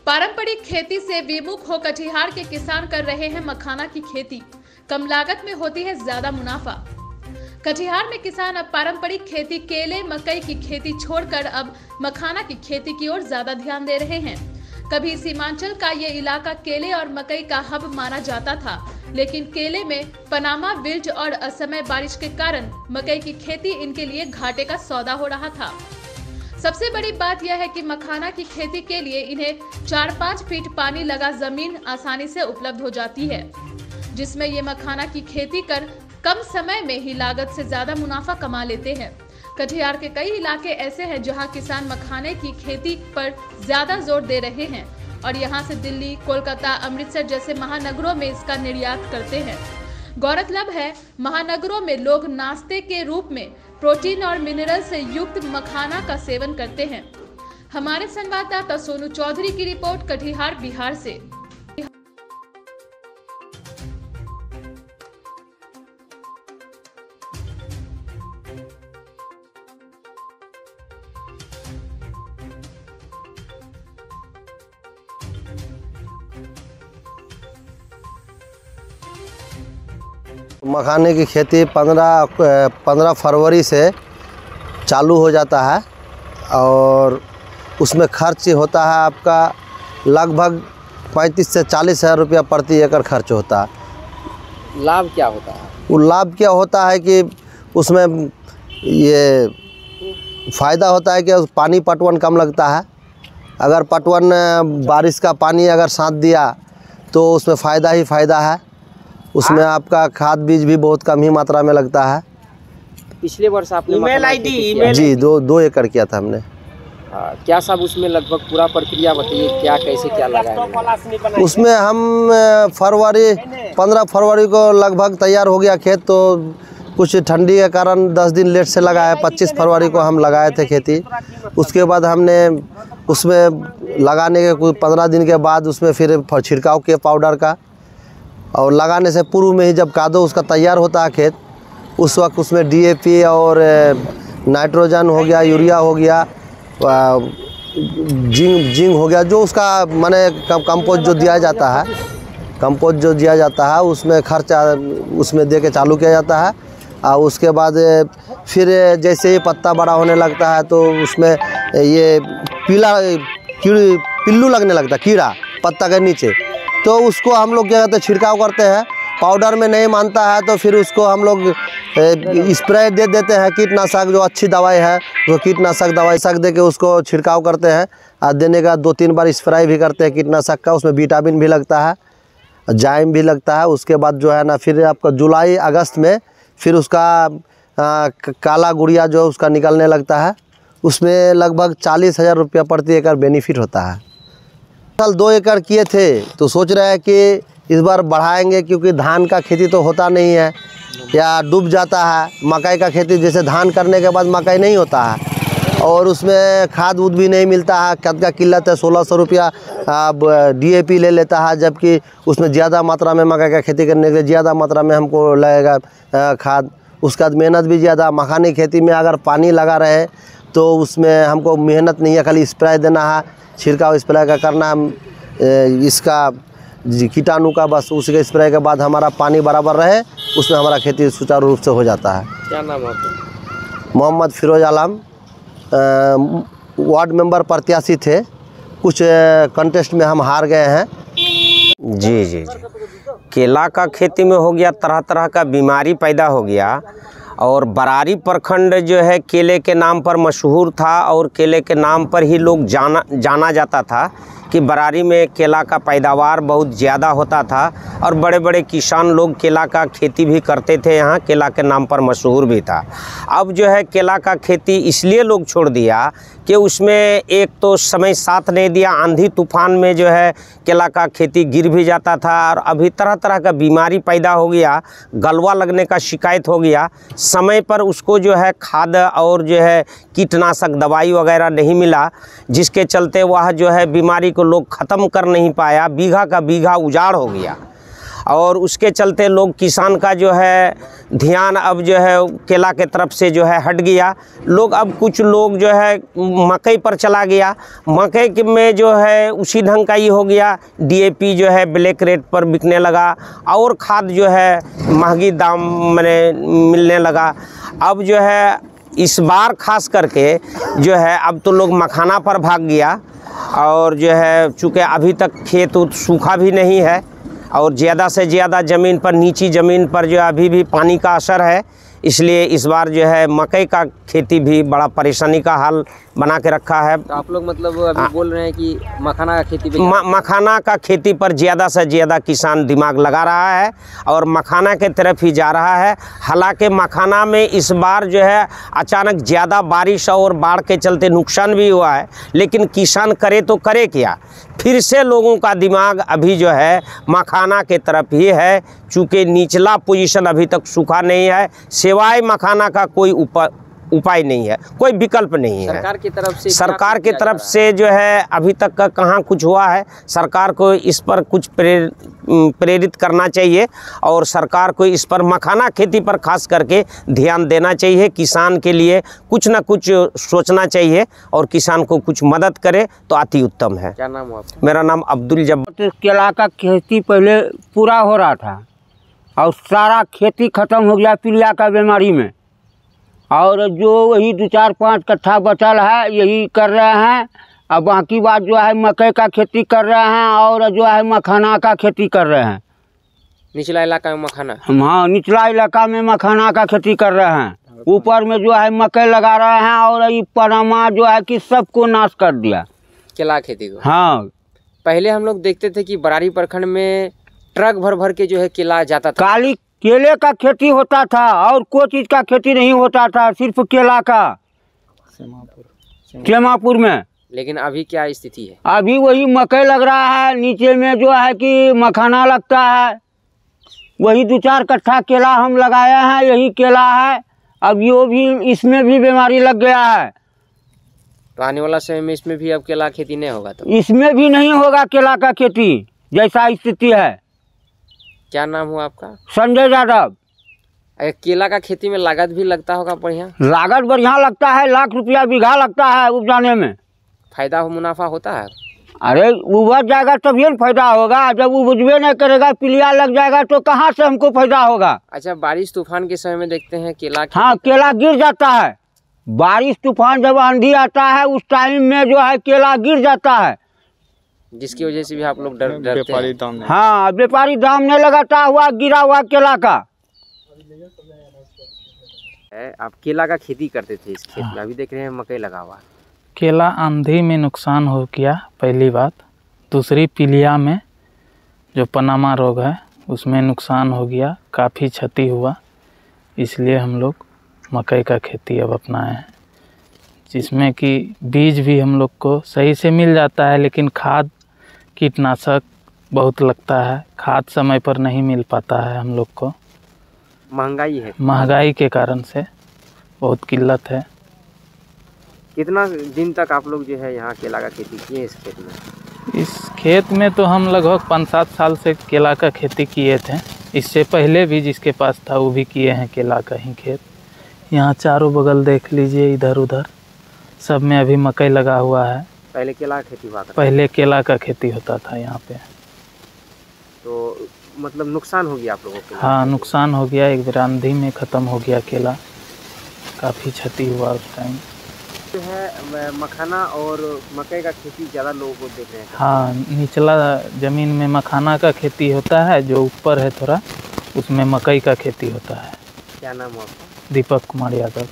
पारंपरिक खेती से विमुख हो कटिहार के किसान कर रहे हैं मखाना की खेती। कम लागत में होती है ज्यादा मुनाफा। कटिहार में किसान अब पारंपरिक खेती केले मकई की खेती छोड़कर अब मखाना की खेती की ओर ज्यादा ध्यान दे रहे हैं। कभी सीमांचल का ये इलाका केले और मकई का हब माना जाता था, लेकिन केले में पनामा विल्ट और असमय बारिश के कारण मकई की खेती इनके लिए घाटे का सौदा हो रहा था। सबसे बड़ी बात यह है कि मखाना की खेती के लिए इन्हें 4-5 फीट पानी लगा जमीन आसानी से उपलब्ध हो जाती है, जिसमें ये मखाना की खेती कर कम समय में ही लागत से ज्यादा मुनाफा कमा लेते हैं। कटिहार के कई इलाके ऐसे हैं जहां किसान मखाने की खेती पर ज्यादा जोर दे रहे हैं और यहां से दिल्ली, कोलकाता, अमृतसर जैसे महानगरों में इसका निर्यात करते हैं। गौरतलब है, महानगरों में लोग नाश्ते के रूप में प्रोटीन और मिनरल से युक्त मखाना का सेवन करते हैं। हमारे संवाददाता सोनू चौधरी की रिपोर्ट कटिहार, बिहार से। मखाने की खेती 15 फरवरी से चालू हो जाता है और उसमें खर्च होता है आपका लगभग 35 से 40 हज़ार रुपया प्रति एकड़ खर्च होता है। लाभ क्या होता है? वो लाभ क्या होता है कि उसमें ये फ़ायदा होता है कि पानी पटवन कम लगता है। अगर पटवन बारिश का पानी अगर साथ दिया तो उसमें फ़ायदा ही फ़ायदा है। उसमें आपका खाद बीज भी बहुत कम ही मात्रा में लगता है। पिछले वर्ष आपने जी 2 एकड़ किया था हमने। क्या सब उसमें लगभग पूरा प्रक्रिया बताइए, क्या कैसे क्या लगाया? उसमें हम 15 फरवरी को लगभग तैयार हो गया खेत, तो कुछ ठंडी के कारण 10 दिन लेट से लगाया। 25 फरवरी को हम लगाए थे खेती। उसके बाद हमने उसमें लगाने के कुछ 15 दिन के बाद उसमें फिर छिड़काव किया पाउडर का, और लगाने से पूर्व में ही जब कादो उसका तैयार होता है खेत, उस वक्त उसमें डीएपी और नाइट्रोजन हो गया, यूरिया हो गया, जिंक हो गया, जो उसका माने कंपोस्ट जो दिया जाता है, कंपोस्ट जो दिया जाता है उसमें खर्चा उसमें दे के चालू किया जाता है। और उसके बाद फिर जैसे ही पत्ता बड़ा होने लगता है तो उसमें ये पिल्लू लगने लगता है, कीड़ा पत्ता के नीचे, तो उसको हम लोग क्या कहते हैं छिड़काव करते हैं। पाउडर में नहीं मानता है तो फिर उसको हम लोग स्प्रे दे देते हैं, कीटनाशक जो अच्छी दवाई है वो कीटनाशक दवाई दे के उसको छिड़काव करते हैं। और देने का 2-3 बार स्प्रे भी करते हैं कीटनाशक का। उसमें विटामिन भी लगता है, जाइम भी लगता है। उसके बाद जो है ना फिर आपका जुलाई अगस्त में फिर उसका काला गुड़िया जो उसका निकलने लगता है। उसमें लगभग 40 हज़ार रुपया प्रति एकड़ बेनिफिट होता है। साल 2 एकड़ किए थे तो सोच रहे हैं कि इस बार बढ़ाएंगे, क्योंकि धान का खेती तो होता नहीं है या डूब जाता है। मकई का खेती जैसे धान करने के बाद मकई नहीं होता है और उसमें खाद उद भी नहीं मिलता है, खाद का किल्लत है। 1600 रुपया डीएपी ले लेता है, जबकि उसमें ज़्यादा मात्रा में मकई का खेती करने के लिए ज़्यादा मात्रा में हमको लगेगा खाद। उसका मेहनत भी ज़्यादा। मखानी खेती में अगर पानी लगा रहे तो उसमें हमको मेहनत नहीं है, खाली स्प्रे देना है, छिड़काव स्प्रे का करना इसका कीटाणु का, बस उसके स्प्रे के बाद हमारा पानी बराबर रहे, उसमें हमारा खेती सुचारू रूप से हो जाता है। क्या नाम है आपका? मोहम्मद फिरोज आलम, वार्ड मेंबर प्रत्याशी थे। कुछ कंटेस्ट में हम हार गए हैं। जी। केला का खेती में हो गया, तरह तरह का बीमारी पैदा हो गया और बरारी प्रखंड जो है केले के नाम पर मशहूर था और केले के नाम पर ही लोग जाना जाता था कि बरारी में केला का पैदावार बहुत ज़्यादा होता था और बड़े बड़े किसान लोग केला का खेती भी करते थे। यहाँ केला के नाम पर मशहूर भी था। अब जो है केला का खेती इसलिए लोग छोड़ दिया कि उसमें एक तो समय साथ नहीं दिया, आंधी तूफान में जो है केला का खेती गिर भी जाता था और अभी तरह तरह का बीमारी पैदा हो गया, गलवा लगने का शिकायत हो गया। समय पर उसको जो है खाद और जो है कीटनाशक दवाई वगैरह नहीं मिला, जिसके चलते वह जो है बीमारी को लोग ख़त्म कर नहीं पाया। बीघा का बीघा उजाड़ हो गया और उसके चलते लोग किसान का जो है ध्यान अब जो है केला के तरफ से जो है हट गया। लोग अब कुछ लोग जो है मकई पर चला गया। मकई में जो है उसी ढंग का ही हो गया, DAP जो है ब्लैक रेट पर बिकने लगा और खाद जो है महंगी दाम में मिलने लगा। अब जो है इस बार खास करके जो है अब तो लोग मखाना पर भाग गया और जो है चूँकि अभी तक खेत सूखा भी नहीं है और ज़्यादा से ज़्यादा ज़मीन पर, नीची ज़मीन पर जो अभी भी पानी का असर है, इसलिए इस बार जो है मकई का खेती भी बड़ा परेशानी का हाल बना के रखा है। तो आप लोग मतलब अभी बोल रहे हैं कि मखाना का खेती पे मखाना का खेती पर ज़्यादा से ज़्यादा किसान दिमाग लगा रहा है और मखाना के तरफ ही जा रहा है। हालांकि मखाना में इस बार जो है अचानक ज़्यादा बारिश और बाढ़ के चलते नुकसान भी हुआ है, लेकिन किसान करे तो करे क्या, फिर से लोगों का दिमाग अभी जो है मखाना के तरफ ही है। चूँकि निचला पोजीशन अभी तक सूखा नहीं है, सिवाय मखाना का कोई उपाय नहीं है, कोई विकल्प नहीं है। सरकार की तरफ से जो है अभी तक का कहाँ कुछ हुआ है। सरकार को इस पर कुछ प्रेरित करना चाहिए और सरकार को इस पर मखाना खेती पर खास करके ध्यान देना चाहिए। किसान के लिए कुछ ना कुछ सोचना चाहिए और किसान को कुछ मदद करे तो अति उत्तम है। क्या नाम है आपका? मेरा नाम अब्दुल जब्बार। केला का खेती पहले पूरा हो रहा था और सारा खेती खत्म हो गया पीलिया का बीमारी में, और जो वही 2-4-5 कट्ठा बचल है यही कर रहे हैं। अब बाकी बात जो है मकई का खेती कर रहे हैं और जो है मखाना का खेती कर रहे हैं। निचला इलाका में मखाना? हाँ, निचला इलाका में मखाना का खेती कर रहे हैं। ऊपर में जो है मकई लगा रहे हैं और ये परमा जो है कि सबको नाश कर दिया केला खेती को। हाँ, पहले हम लोग देखते थे कि बरारी प्रखंड में ट्रक भर भर के जो है केला जाता था। काली केले का खेती होता था और कोई चीज़ का खेती नहीं होता था, सिर्फ केला का चेमापुर में। लेकिन अभी क्या स्थिति है? अभी वही मकई लग रहा है, नीचे में जो है कि मखाना लगता है। वही 2-4 कट्ठा केला हम लगाए हैं, यही केला है। अब ये भी, इसमें भी बीमारी लग गया है। तो आने वाला समय में इसमें भी अब केला खेती नहीं होगा? तो इसमें भी नहीं होगा केला का खेती, जैसा स्थिति है। क्या नाम हुआ आपका? संजय यादव। केला का खेती में लागत भी लगता होगा बढ़िया? लागत बढ़िया लगता है, लाख रुपया बीघा लगता है उपजाने में। फायदा हो, मुनाफा होता है? अरे उपज जाएगा तभी न फायदा होगा, जब उपजबे नहीं करेगा, पीलिया लग जाएगा तो कहाँ से हमको फायदा होगा। अच्छा, बारिश तूफान के समय में देखते हैं केला? हाँ, केला गिर जाता है। बारिश तूफान जब आंधी आता है उस टाइम में जो है केला गिर जाता है, जिसकी वजह से भी आप लोग डरते हैं। हाँ, व्यापारी दाम नहीं लगाता हुआ गिरा हुआ केला का। आप केला का खेती करते थे इस खेत में, अभी देख रहे हैं मकई लगा हुआ। केला आंधी में नुकसान हो गया पहली बात। दूसरी पीलिया में जो पनामा रोग है उसमें नुकसान हो गया, काफ़ी क्षति हुआ। इसलिए हम लोग मकई का खेती अब अपनाए हैं, जिसमें कि बीज भी हम लोग को सही से मिल जाता है, लेकिन खाद कीटनाशक बहुत लगता है। खाद समय पर नहीं मिल पाता है हम लोग को। महंगाई है? महंगाई के कारण से बहुत किल्लत है। कितना दिन तक आप लोग जो है यहाँ केला का खेती किए इस खेत में? इस खेत में तो हम लगभग 5-7 साल से केला का खेती किए थे। इससे पहले भी जिसके पास था वो भी किए हैं केला का ही खेत। यहाँ चारों बगल देख लीजिए, इधर उधर सब में अभी मकई लगा हुआ है। पहले केला का खेती हुआ था? पहले केला का खेती होता था यहाँ पे। तो मतलब नुकसान हो गया आप लोगों को? हाँ, नुकसान हो गया। एक बार आंधी में ख़त्म हो गया केला, काफ़ी क्षति हुआ उस टाइम। जो है मखाना और मकई का खेती ज़्यादा लोगों को देख रहे हैं। हाँ, निचला ज़मीन में मखाना का खेती होता है, जो ऊपर है थोड़ा उसमें मकई का खेती होता है। क्या नाम है आपका? दीपक कुमार यादव।